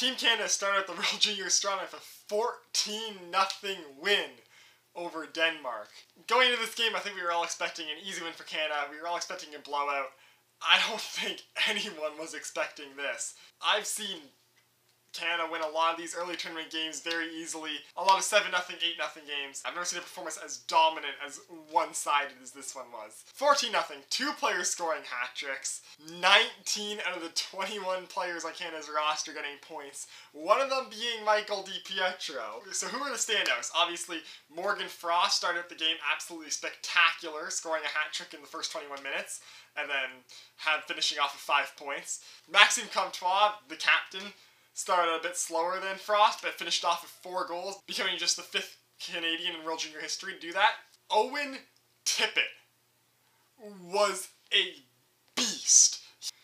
Team Canada started the World Juniors strong with a 14-0 win over Denmark. Going into this game, I think we were all expecting an easy win for Canada. We were all expecting a blowout. I don't think anyone was expecting this. I've seen Canada win a lot of these early tournament games very easily. A lot of 7-0, 8-0 games. I've never seen a performance as dominant, as one-sided as this one was. 14-0, 2 players scoring hat tricks. 19 out of the 21 players on Canada's roster getting points. One of them being Michael DiPietro. So who are the standouts? Obviously, Morgan Frost started the game absolutely spectacular, scoring a hat trick in the first 21 minutes, and then finishing off with 5 points. Maxime Comtois, the captain, started a bit slower than Frost, but finished off with 4 goals, becoming just the 5th Canadian in World Junior history to do that. Owen Tippett was a beast.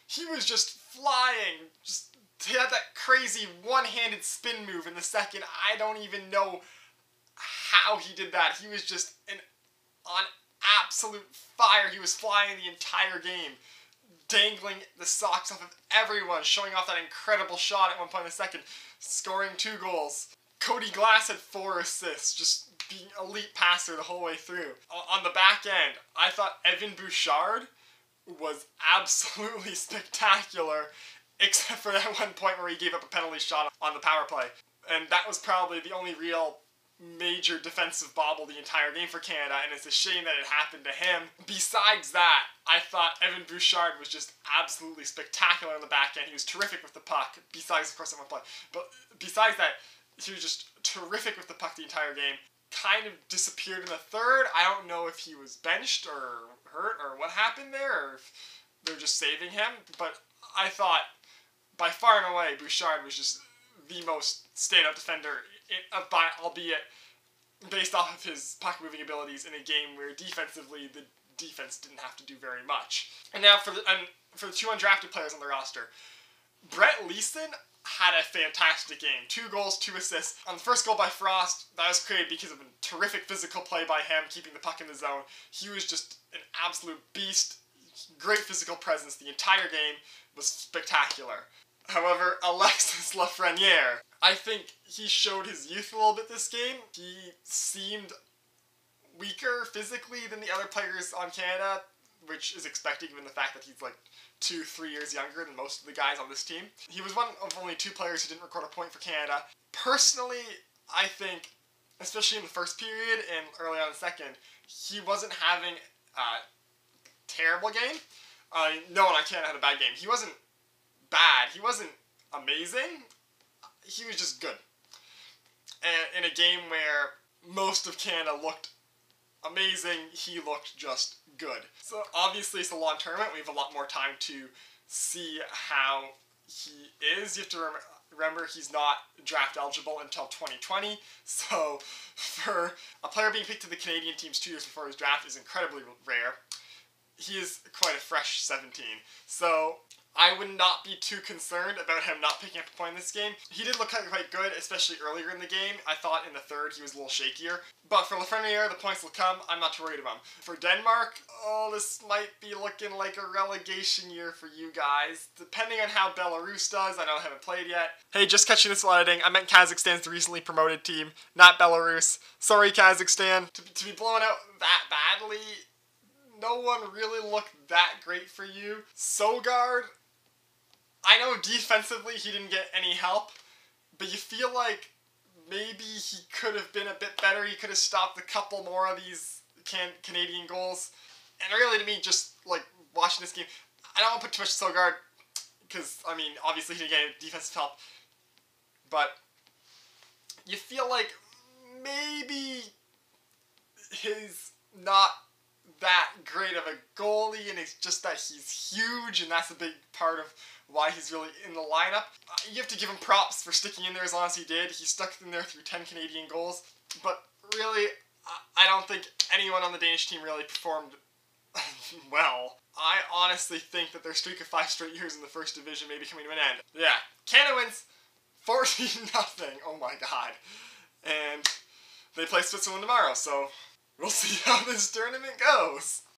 He was just flying. He had that crazy one-handed spin move in the second. I don't even know how he did that. He was just on absolute fire. He was flying the entire game, dangling the socks off of everyone, showing off that incredible shot at one point in the second, scoring 2 goals. Cody Glass had 4 assists, just being elite passer the whole way through. On the back end, I thought Evan Bouchard was absolutely spectacular, except for that one point where he gave up a penalty shot on the power play. And that was probably the only real major defensive bobble the entire game for Canada, and it's a shame that it happened to him. Besides that, I thought Evan Bouchard was just absolutely spectacular on the back end. He was terrific with the puck, besides, of course, that one play. But besides that, he was just terrific with the puck the entire game. Kind of disappeared in the third. I don't know if he was benched or hurt or what happened there, or if they're just saving him, but I thought, by far and away, Bouchard was just the most standout defender, albeit based off of his puck-moving abilities in a game where defensively the defense didn't have to do very much. And now for the 2 undrafted players on the roster, Brett Leeson had a fantastic game. 2 goals, 2 assists. On the first goal by Frost, that was created because of a terrific physical play by him, keeping the puck in the zone. He was just an absolute beast. Great physical presence. The entire game was spectacular. However, Alexis Lafreniere, I think he showed his youth a little bit this game. He seemed weaker physically than the other players on Canada, which is expected given the fact that he's like 2-3 years younger than most of the guys on this team. He was one of only 2 players who didn't record a point for Canada. Personally, I think, especially in the first period and early on in the second, he wasn't having a terrible game. No one on Canada had a bad game. He wasn't bad. He wasn't amazing. He was just good. And in a game where most of Canada looked amazing, he looked just good. So obviously it's a long tournament. We have a lot more time to see how he is. You have to remember he's not draft eligible until 2020. So for a player being picked to the Canadian teams 2 years before his draft is incredibly rare. He is quite a fresh 17. So I would not be too concerned about him not picking up a point in this game. He did look quite good, especially earlier in the game. I thought in the third he was a little shakier. But for Lafreniere, the points will come. I'm not too worried about him. For Denmark, this might be looking like a relegation year for you guys. Depending on how Belarus does, I know I haven't played yet. Hey, just catching this while editing. I meant Kazakhstan's the recently promoted team, not Belarus. Sorry, Kazakhstan. To be blown out that badly, no one really looked that great for you. Sogard, I know defensively he didn't get any help, but you feel like maybe he could have been a bit better. He could have stopped a couple more of these Canadian goals. And really, to me, just like watching this game, I don't want to put too much Sogard because, I mean, obviously he didn't get any defensive help. But you feel like maybe he's not that great of a goalie, and it's just that he's huge, and that's a big part of why he's really in the lineup. You have to give him props for sticking in there as long as he did. He stuck in there through 10 Canadian goals, but really, I don't think anyone on the Danish team really performed well. I honestly think that their streak of 5 straight years in the first division may be coming to an end. Yeah, Canada wins 14-0. Oh my god. And they play Switzerland tomorrow, so we'll see how this tournament goes.